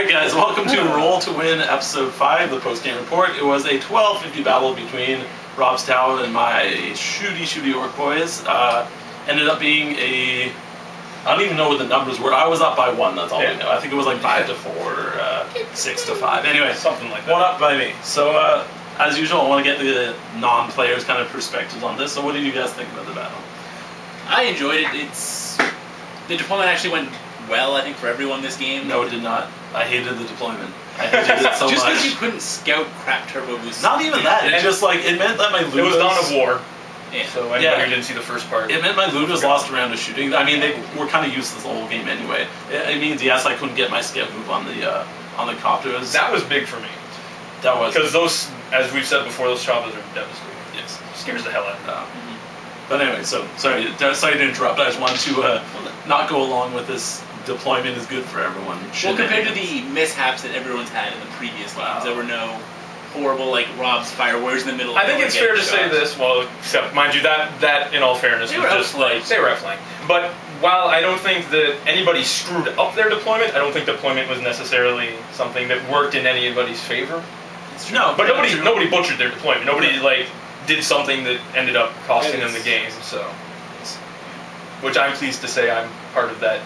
Hey guys, welcome to RollToWin episode 5, the post-game report. It was a 12-50 battle between Rob's Tau and my shooty Ork boys. Ended up being a... I don't even know what the numbers were. I was up by 1, that's all we know. I think it was like 5-4 or 6-5. Anyway, something like that. 1 up by me. So, as usual, I want to get the non-players kind of perspectives on this. So what did you guys think about the battle? I enjoyed it. The deployment actually went well, I think, for everyone this game. No, it did not. I hated the deployment. I hated it so just much. because you couldn't scout crap turbo boosts. Not even that. It just like it meant that my Ludas... It was Dawn of War. Yeah. So anybody who didn't see the first part. It meant my Ludas lost a round of shooting. I mean, they were kind of useless the whole game anyway. It means yes, I couldn't get my scout move on the copters. That was big for me. That was because those, as we've said before, those choppers are devastating. Yes, scares the hell out of them. But anyway, so sorry to interrupt. I just wanted to not go along with this. Deployment is good for everyone. Well, compared to the mishaps that everyone's had in the previous games, there were no horrible, like, Rob's fire wars in the middle. I think it's fair to say this, well, except, mind you, that in all fairness, was just like, they were outflanked. But while I don't think that anybody screwed up their deployment, I don't think deployment was necessarily something that worked in anybody's favor. No, but nobody butchered their deployment. Nobody, like, did something that ended up costing them the game, so. Which I'm pleased to say I'm part of that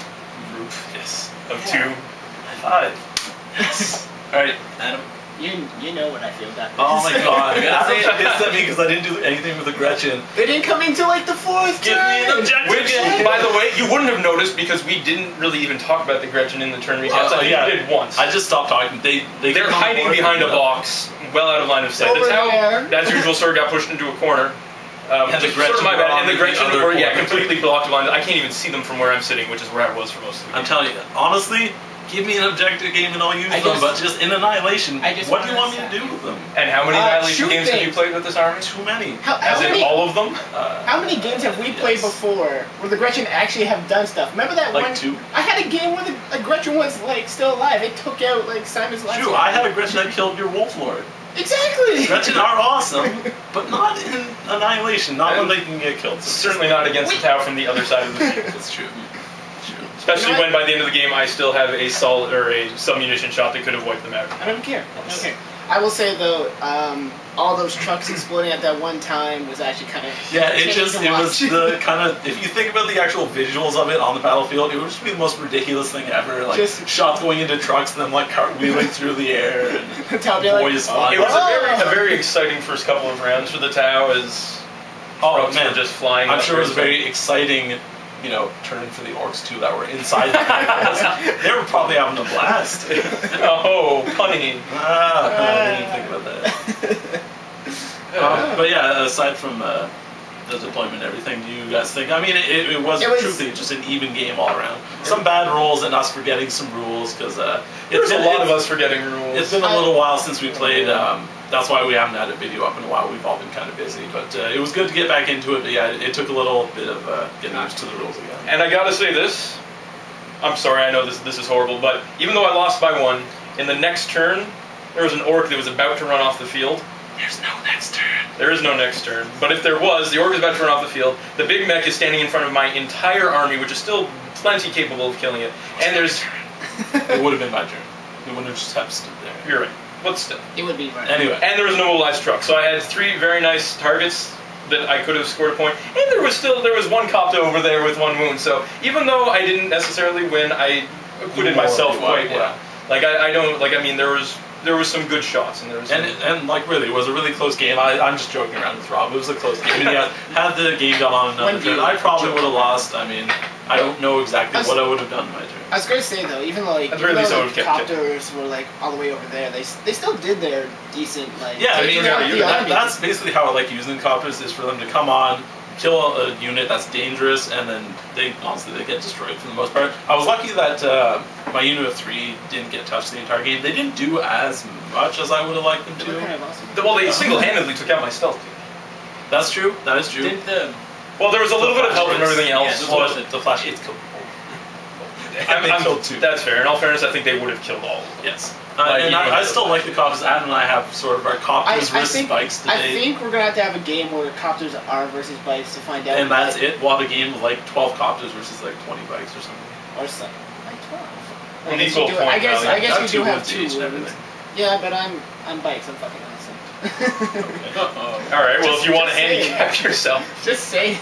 group, of 2. High five. Yes. Alright, Adam. You know what I feel about this. Oh my god. Adam pissed at me because I didn't do anything with the Gretchen. They didn't come into like the 4th Give me an objective. Which, by the way, you wouldn't have noticed because we didn't really even talk about the Gretchen in the turn recaps. I think we did once. I just stopped talking. They're hiding behind a box, well out of line of sight. Over That's how, there. as usual, sort of got pushed into a corner. And the Gretchen my bad. And the Gretchen were corner. completely blocked blind. I can't even see them from where I'm sitting, which is where I was for most of the game. I'm telling you, honestly, give me an objective game and I'll use them, but just in Annihilation, what do you want me to do with them? And how many Annihilation games have you played with this army? Too many. As in all of them? How many games have we played before where the Gretchen actually have done stuff? Remember that like one? 2. I had a game where the Gretchen was like still alive. It took out like Simon's last. True, I had a Gretchen that killed your Wolf Lord. Exactly! Gretchen are awesome, but not in Annihilation, not when they can get killed. Certainly not against the Tau from the other side of the field. That's true. Especially when by the end of the game I still have a solid or a submunition shot that could have wiped them out. I don't care. Okay. I will say though, all those trucks exploding at that one time was actually kind of it was the kind of, if you think about the actual visuals of it on the battlefield, it would just be the most ridiculous thing ever. Like just shots going into trucks and then like cartwheeling through the air and boys flying. It was a very exciting first couple of rounds for the Tau as trucks were just flying. I'm sure it was very exciting. You know, turning for the Orks too that were inside the house. They were probably having a blast. Oh, punny. I didn't think about that. But yeah, aside from the deployment and everything, do you guys think? I mean, it was truthfully just an even game all around. Some bad rolls and us forgetting some rules because there's a lot of us forgetting rules. It's been a little while since we played. That's why we haven't had a video up in a while. We've all been kind of busy, but it was good to get back into it. But yeah, it took a little bit of getting used to the rules again. And I gotta say this. I'm sorry, I know this is horrible, but even though I lost by 1, in the next turn, there was an Ork that was about to run off the field. There's no next turn. There is no next turn. But if there was, the Ork is about to run off the field. The big mech is standing in front of my entire army, which is still plenty capable of killing it. And there's... It would have been my turn. We wouldn't have just have stood there. You're right. But still. It would be right. Anyway. And there was no mobilized truck. So I had 3 very nice targets that I could have scored a point. And there was 1 copter over there with 1 wound. So even though I didn't necessarily win, I acquitted myself quite well. Like I mean there was some good shots and there was and like really it was a really close game. I'm just joking around with Rob. It was a close game. I mean, yeah, had the game gone on another turn, I probably would have lost. I mean, I don't know exactly what I would have done in my turn. I was going to say though, even though the copters were like all the way over there, they still did their decent like. Yeah, I mean that's basically how I like using copters is for them to come on, kill a unit that's dangerous, and then they get destroyed for the most part. I was lucky that my unit of 3 didn't get touched the entire game. They didn't do as much as I would have liked them to. Kind of awesome. Well, they single-handedly took out my stealth team. That's true. That is true. Did the Well, there was a little bit of help and everything else. Yeah, the flash hits killed. And they killed 2. That's fair. In all fairness, I think they would have killed all of them. Yes. Like, and I still like the copters. Adam and I have sort of our copters versus bikes today. I think we're going to have a game where copters are versus bikes to find out. And that's it. We'll have a game of like 12 copters versus like 20 bikes or something. Or something. Like 12. An equal point I guess you do have each and 2. everything. Yeah, but I'm bikes. I'm fucking awesome. Alright, well, if you want to handicap yourself. Just say.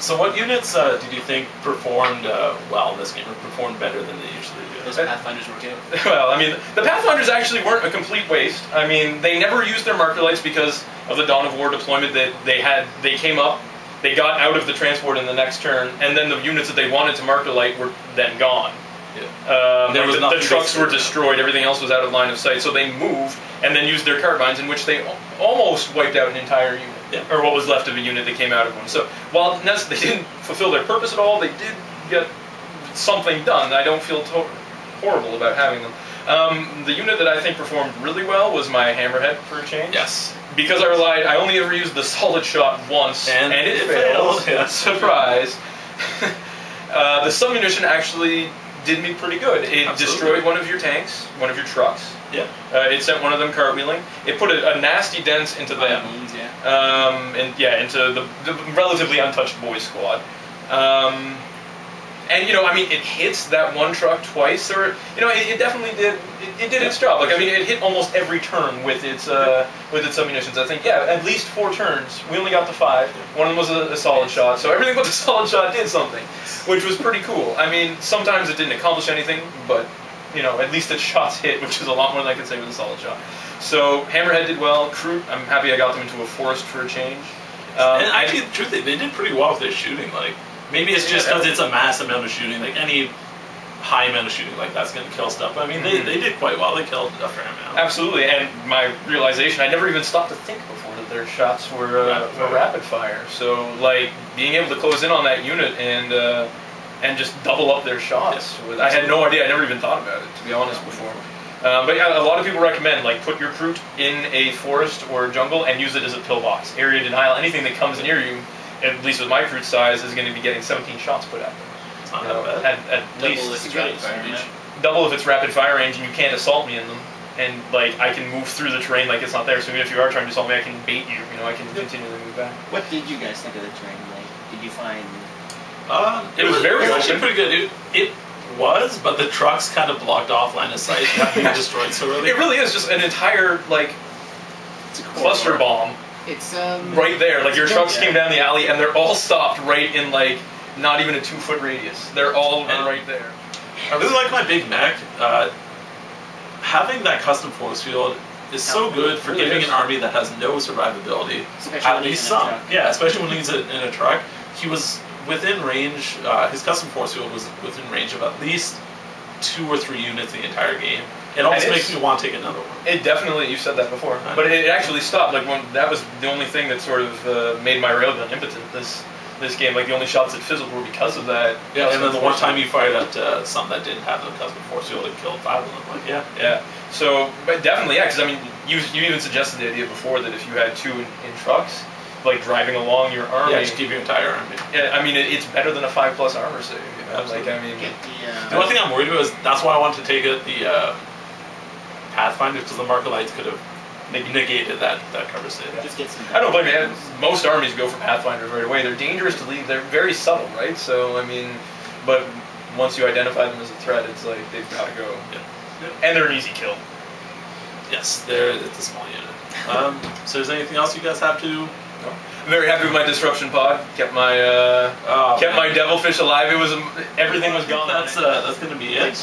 So what units did you think performed well in this game, or performed better than they usually do? Those Pathfinders were good. Well, I mean, the Pathfinders actually weren't a complete waste. I mean, they never used their marker lights because of the Dawn of War deployment that they had. They came up, they got out of the transport in the next turn, and then the units that they wanted to marker light were then gone. Yeah. The trucks were destroyed, everything else was out of line of sight, so they moved and then used their carbines, in which they almost wiped out an entire unit, or what was left of a unit that came out of one. So while they didn't fulfill their purpose at all, they did get something done. I don't feel horrible about having them. The unit that I think performed really well was my Hammerhead for a change. Yes. Because I only ever used the solid shot once, and it failed. Yeah. Surprise. The submunition actually did me pretty good. It destroyed one of your tanks, one of your trucks. Yeah. It sent one of them cartwheeling. It put a nasty dent into them. Wounds, Into the relatively untouched boys squad. And I mean, it hits that one truck twice, or it definitely did. It did its job. Like, I mean, it hit almost every turn with its submunitions. I think, at least 4 turns. We only got to 5. One of them was a solid shot, so everything but the solid shot did something, which was pretty cool. I mean, sometimes it didn't accomplish anything, but at least its shots hit, which is a lot more than I can say with a solid shot. So Hammerhead did well. Kroot, I'm happy I got them into a forest for a change. And actually, the truth, they did pretty well with their shooting. Like, maybe it's just because it's a mass amount of shooting. Like, any high amount of shooting like that's going to kill stuff. But, I mean, they did quite well. They killed a fair amount. Absolutely. And my realization, I never even stopped to think before that their shots were rapid fire. So, like, being able to close in on that unit and just double up their shots. I had no idea. I never even thought about it, to be honest, before. But yeah, a lot of people recommend, like, put your Kroot in a forest or jungle and use it as a pillbox. Area denial, anything that comes near you, at least with my Kroot size, is going to be getting 17 shots put at them. It's not that bad. At least. Double if it's rapid fire range. Double if it's rapid fire range, and you can't assault me in them. And, like, I can move through the terrain like it's not there, so even if you are trying to assault me, I can bait you. I can continually move back. What did you guys think of the terrain? Like, did you find... It was very actually open. pretty good. It was, but the trucks kind of blocked off line of sight, not being destroyed so early. It really is just an entire, like, cluster bomb. It's right there. Like, your trucks came down the alley, and they're all stopped right in, like, not even a 2-foot radius. They're all right there. I really like my big mech. Having that custom force field is so good for giving an army that has no survivability. At least some. Yeah, especially when he's in a truck. He was within range, his custom force field was within range of at least 2 or 3 units the entire game. It almost makes me want to take another one. It definitely, you said that before, but it actually stopped. Like, that was the only thing that sort of made my railgun impotent this game. Like, the only shots that fizzled were because of that. Yeah, and then the one time you fired at something that didn't have the custom force field, it killed 5 of them. Like, yeah. So, but definitely, yeah, because I mean, you even suggested the idea before that if you had 2 in trucks, like driving along your army. Yeah, just keep your entire army. Yeah, I mean, it's better than a 5+ armor save. Like, I mean, the one thing I'm worried about is that's why I wanted to take it the Pathfinders, because the marker lights could have negated that cover save. Just get some. I don't blame you. Most armies go for Pathfinders right away. They're dangerous to leave. They're very subtle, right? So I mean, but once you identify them as a threat, it's like they've got to go. Yeah. And they're an easy kill. Yes, it's a small unit. So is there anything else you guys have to? No. I'm very happy with my disruption pod. Kept my devilfish alive. Everything was gone. That's gonna be it.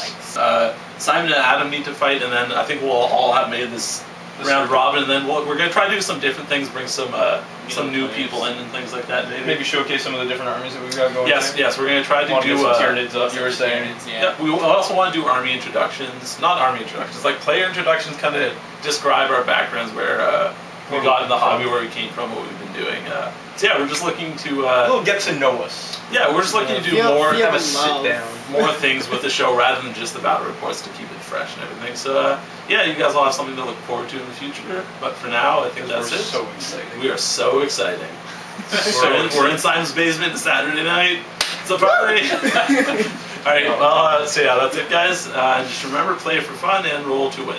Simon and Adam need to fight, and then I think we'll all have made this round robin, and then we're gonna try to do some different things, bring some new people in and things like that. Maybe showcase some of the different armies that we've got going. Yes, we're gonna try to do some Tyranids up. You were saying. Yeah, we also want to do army introductions, not army introductions, like player introductions, kind of describe our backgrounds, where we got in the hobby, where we came from, what we've been doing. So yeah, we're just looking to a little get to know us. Yeah, we're just looking to do more, have a sit down, more things with the show rather than just the battle reports to keep it fresh and everything. So yeah, you guys will have something to look forward to in the future. But for now, I think that's it. So exciting. We are so exciting. We're in Simon's basement Saturday night. It's a party. All right. Well, so yeah, that's it, guys. Just remember, play for fun and roll to win.